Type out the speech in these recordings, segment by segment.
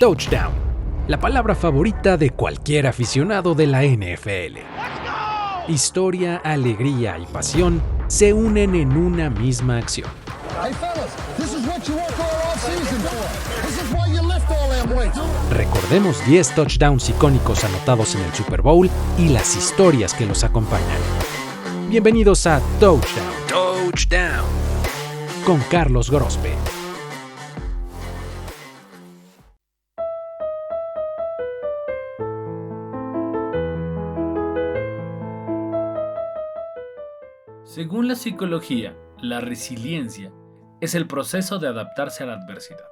Touchdown, la palabra favorita de cualquier aficionado de la NFL. Historia, alegría y pasión se unen en una misma acción. Recordemos 10 touchdowns icónicos anotados en el Super Bowl y las historias que los acompañan. Bienvenidos a Touchdown con Carlos Grospe. Según la psicología, la resiliencia es el proceso de adaptarse a la adversidad,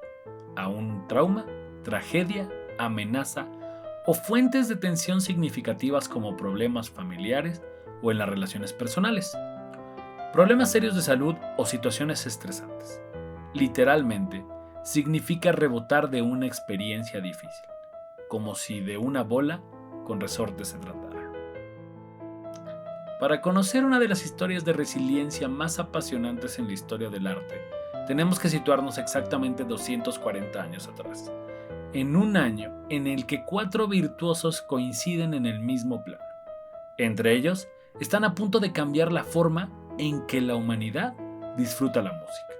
a un trauma, tragedia, amenaza o fuentes de tensión significativas como problemas familiares o en las relaciones personales, problemas serios de salud o situaciones estresantes. Literalmente, significa rebotar de una experiencia difícil, como si de una bola con resorte se tratara. Para conocer una de las historias de resiliencia más apasionantes en la historia del arte, tenemos que situarnos exactamente 240 años atrás, en un año en el que 4 virtuosos coinciden en el mismo plano. Entre ellos, están a punto de cambiar la forma en que la humanidad disfruta la música.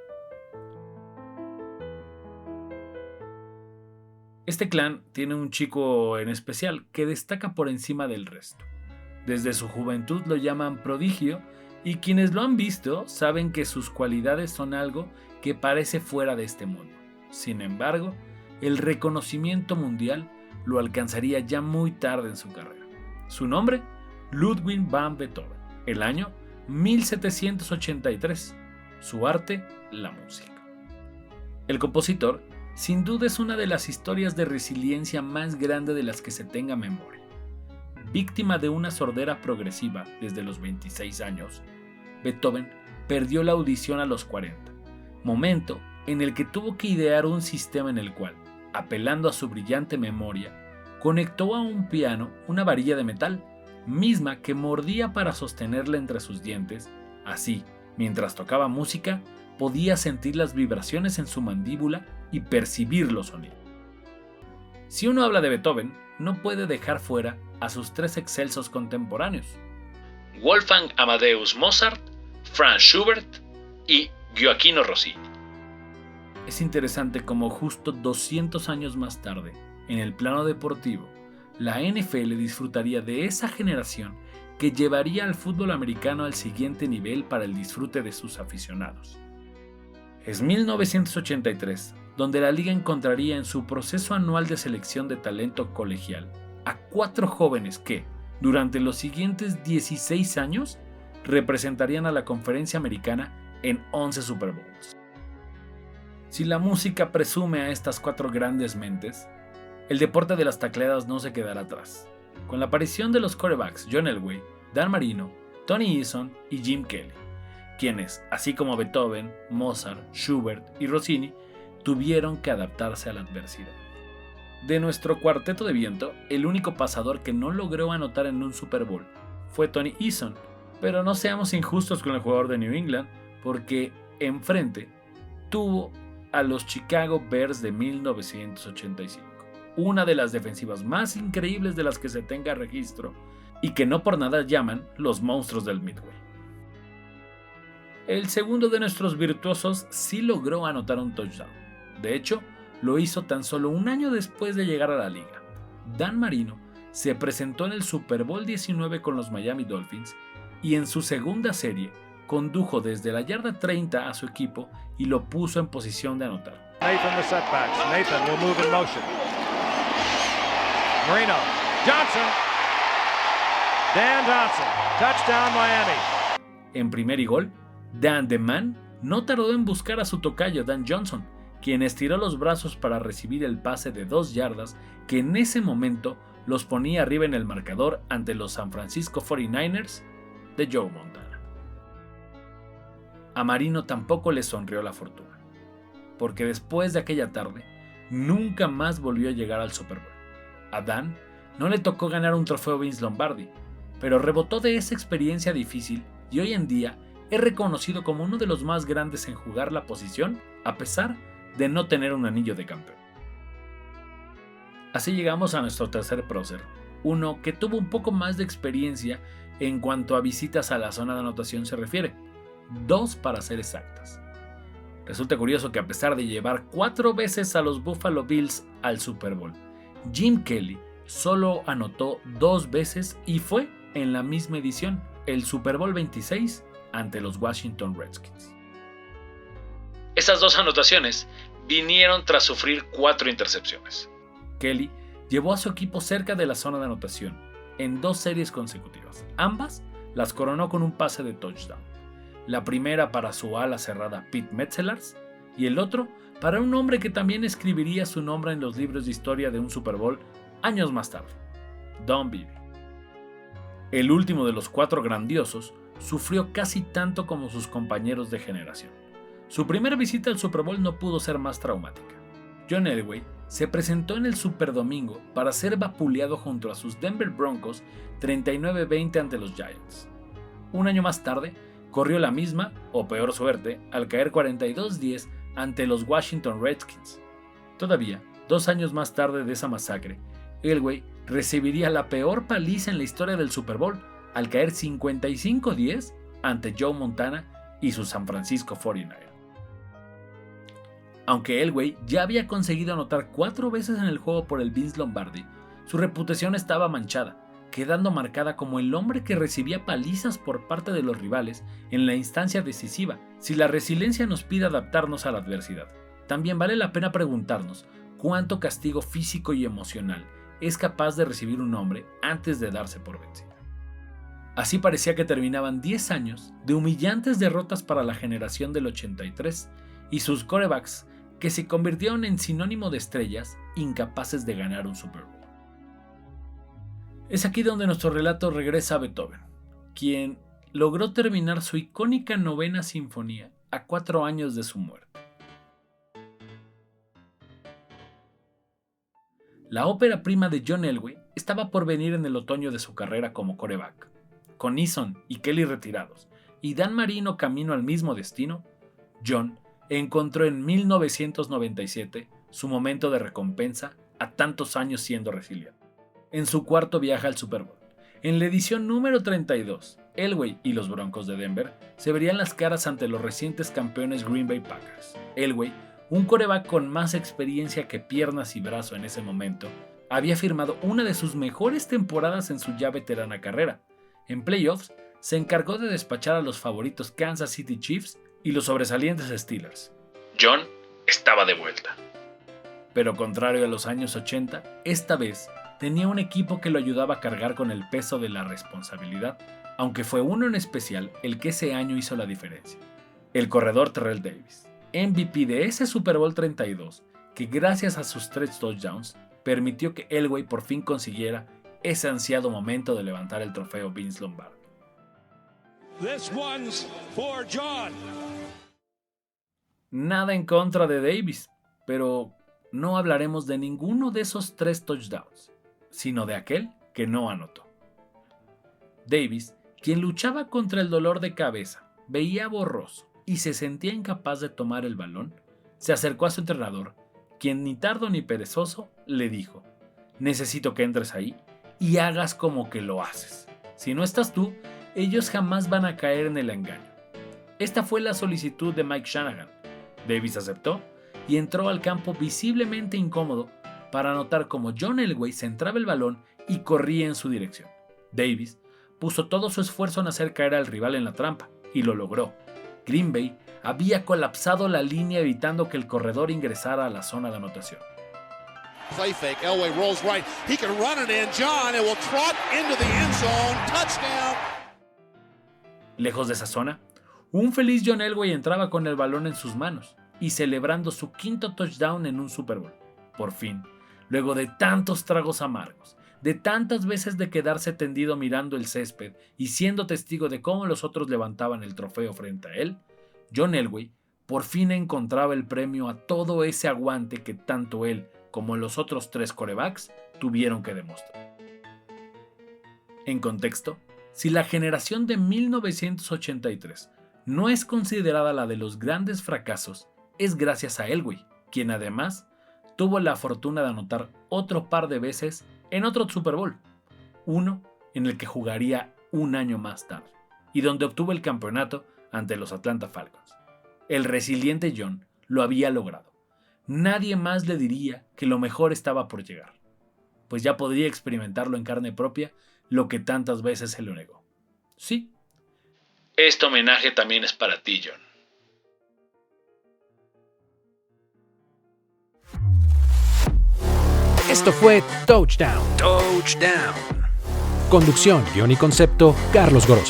Este clan tiene un chico en especial que destaca por encima del resto. Desde su juventud lo llaman prodigio y quienes lo han visto saben que sus cualidades son algo que parece fuera de este mundo. Sin embargo, el reconocimiento mundial lo alcanzaría ya muy tarde en su carrera. Su nombre, Ludwig van Beethoven. El año, 1783. Su arte, la música. El compositor, sin duda, es una de las historias de resiliencia más grande de las que se tenga memoria. Víctima de una sordera progresiva desde los 26 años, Beethoven perdió la audición a los 40, momento en el que tuvo que idear un sistema en el cual, apelando a su brillante memoria, conectó a un piano una varilla de metal, misma que mordía para sostenerla entre sus dientes. Así, mientras tocaba música, podía sentir las vibraciones en su mandíbula y percibir los sonidos. Si uno habla de Beethoven, no puede dejar fuera a sus 3 excelsos contemporáneos: Wolfgang Amadeus Mozart, Franz Schubert y Gioachino Rossini. Es interesante cómo justo 200 años más tarde, en el plano deportivo, la NFL disfrutaría de esa generación que llevaría al fútbol americano al siguiente nivel para el disfrute de sus aficionados. Es 1983, donde la liga encontraría en su proceso anual de selección de talento colegial a 4 jóvenes que, durante los siguientes 16 años, representarían a la conferencia americana en 11 Super Bowls. Si la música presume a estas 4 grandes mentes, el deporte de las tacleadas no se quedará atrás, con la aparición de los quarterbacks John Elway, Dan Marino, Tony Eason y Jim Kelly, quienes, así como Beethoven, Mozart, Schubert y Rossini, tuvieron que adaptarse a la adversidad. De nuestro cuarteto de viento, el único pasador que no logró anotar en un Super Bowl fue Tony Eason, pero no seamos injustos con el jugador de New England, porque enfrente tuvo a los Chicago Bears de 1985, una de las defensivas más increíbles de las que se tenga registro y que no por nada llaman los monstruos del Midway. El segundo de nuestros virtuosos sí logró anotar un touchdown. De hecho, lo hizo tan solo un año después de llegar a la liga. Dan Marino se presentó en el Super Bowl 19 con los Miami Dolphins y en su segunda serie condujo desde la yarda 30 a su equipo y lo puso en posición de anotar. Nathan the setbacks. Nathan will move in motion. Marino. Johnson. Dan Johnson. Touchdown Miami. En primer y gol, Dan the Man no tardó en buscar a su tocayo Dan Johnson, quien estiró los brazos para recibir el pase de 2 yardas que en ese momento los ponía arriba en el marcador ante los San Francisco 49ers de Joe Montana. A Marino tampoco le sonrió la fortuna, porque después de aquella tarde nunca más volvió a llegar al Super Bowl. A Dan no le tocó ganar un trofeo Vince Lombardi, pero rebotó de esa experiencia difícil y hoy en día es reconocido como uno de los más grandes en jugar la posición a pesar de no tener un anillo de campeón. Así llegamos a nuestro tercer prócer, uno que tuvo un poco más de experiencia en cuanto a visitas a la zona de anotación se refiere, 2 para ser exactas. Resulta curioso que a pesar de llevar 4 veces a los Buffalo Bills al Super Bowl, Jim Kelly solo anotó 2 veces y fue en la misma edición, el Super Bowl 26 ante los Washington Redskins. Esas 2 anotaciones vinieron tras sufrir 4 intercepciones. Kelly llevó a su equipo cerca de la zona de anotación en 2 series consecutivas. Ambas las coronó con un pase de touchdown. La primera para su ala cerrada Pete Metzelaars y el otro para un hombre que también escribiría su nombre en los libros de historia de un Super Bowl años más tarde, Don Beebe. El último de los 4 grandiosos sufrió casi tanto como sus compañeros de generación. Su primera visita al Super Bowl no pudo ser más traumática. John Elway se presentó en el Superdomingo para ser vapuleado junto a sus Denver Broncos 39-20 ante los Giants. Un año más tarde, corrió la misma, o peor suerte, al caer 42-10 ante los Washington Redskins. Todavía, 2 años más tarde de esa masacre, Elway recibiría la peor paliza en la historia del Super Bowl al caer 55-10 ante Joe Montana y sus San Francisco 49ers. Aunque Elway ya había conseguido anotar 4 veces en el juego por el Vince Lombardi, su reputación estaba manchada, quedando marcada como el hombre que recibía palizas por parte de los rivales en la instancia decisiva. Si la resiliencia nos pide adaptarnos a la adversidad, también vale la pena preguntarnos cuánto castigo físico y emocional es capaz de recibir un hombre antes de darse por vencido. Así parecía que terminaban 10 años de humillantes derrotas para la generación del 83 y sus quarterbacks que se convirtieron en sinónimo de estrellas incapaces de ganar un Super Bowl. Es aquí donde nuestro relato regresa a Beethoven, quien logró terminar su icónica 9ª sinfonía a 4 años de su muerte. La ópera prima de John Elway estaba por venir en el otoño de su carrera como quarterback. Con Eason y Kelly retirados y Dan Marino camino al mismo destino, John encontró en 1997 su momento de recompensa a tantos años siendo resiliente. En su cuarto viaje al Super Bowl, en la edición número 32, Elway y los Broncos de Denver se verían las caras ante los recientes campeones Green Bay Packers. Elway, un quarterback con más experiencia que piernas y brazo en ese momento, había firmado una de sus mejores temporadas en su ya veterana carrera. En playoffs, se encargó de despachar a los favoritos Kansas City Chiefs y los sobresalientes Steelers. John estaba de vuelta. Pero contrario a los años 80, esta vez tenía un equipo que lo ayudaba a cargar con el peso de la responsabilidad, aunque fue uno en especial el que ese año hizo la diferencia. El corredor Terrell Davis, MVP de ese Super Bowl 32, que gracias a sus 3 touchdowns permitió que Elway por fin consiguiera ese ansiado momento de levantar el trofeo Vince Lombardi. This one's for John. Nada en contra de Davis, pero no hablaremos de ninguno de esos 3 touchdowns, sino de aquel que no anotó. Davis, quien luchaba contra el dolor de cabeza, veía borroso y se sentía incapaz de tomar el balón, se acercó a su entrenador, quien ni tardo ni perezoso le dijo: necesito que entres ahí y hagas como que lo haces. Si no estás tú, ellos jamás van a caer en el engaño. Esta fue la solicitud de Mike Shanahan. Davis aceptó y entró al campo visiblemente incómodo para notar cómo John Elway centraba el balón y corría en su dirección. Davis puso todo su esfuerzo en hacer caer al rival en la trampa y lo logró. Green Bay había colapsado la línea evitando que el corredor ingresara a la zona de anotación. Play fake. Elway rolls right. He can run it in. John, it will trot into the end zone. Touchdown. Lejos de esa zona, un feliz John Elway entraba con el balón en sus manos y celebrando su 5º touchdown en un Super Bowl. Por fin, luego de tantos tragos amargos, de tantas veces de quedarse tendido mirando el césped y siendo testigo de cómo los otros levantaban el trofeo frente a él, John Elway por fin encontraba el premio a todo ese aguante que tanto él como los otros 3 quarterbacks tuvieron que demostrar. En contexto, si la generación de 1983 no es considerada la de los grandes fracasos, es gracias a Elway, quien además tuvo la fortuna de anotar otro par de veces en otro Super Bowl, uno en el que jugaría un año más tarde, y donde obtuvo el campeonato ante los Atlanta Falcons. El resiliente John lo había logrado. Nadie más le diría que lo mejor estaba por llegar, pues ya podría experimentarlo en carne propia, lo que tantas veces se lo negó. Sí, este homenaje también es para ti, John. Esto fue Touchdown. Touchdown. Conducción, guión y concepto, Carlos Gorospe.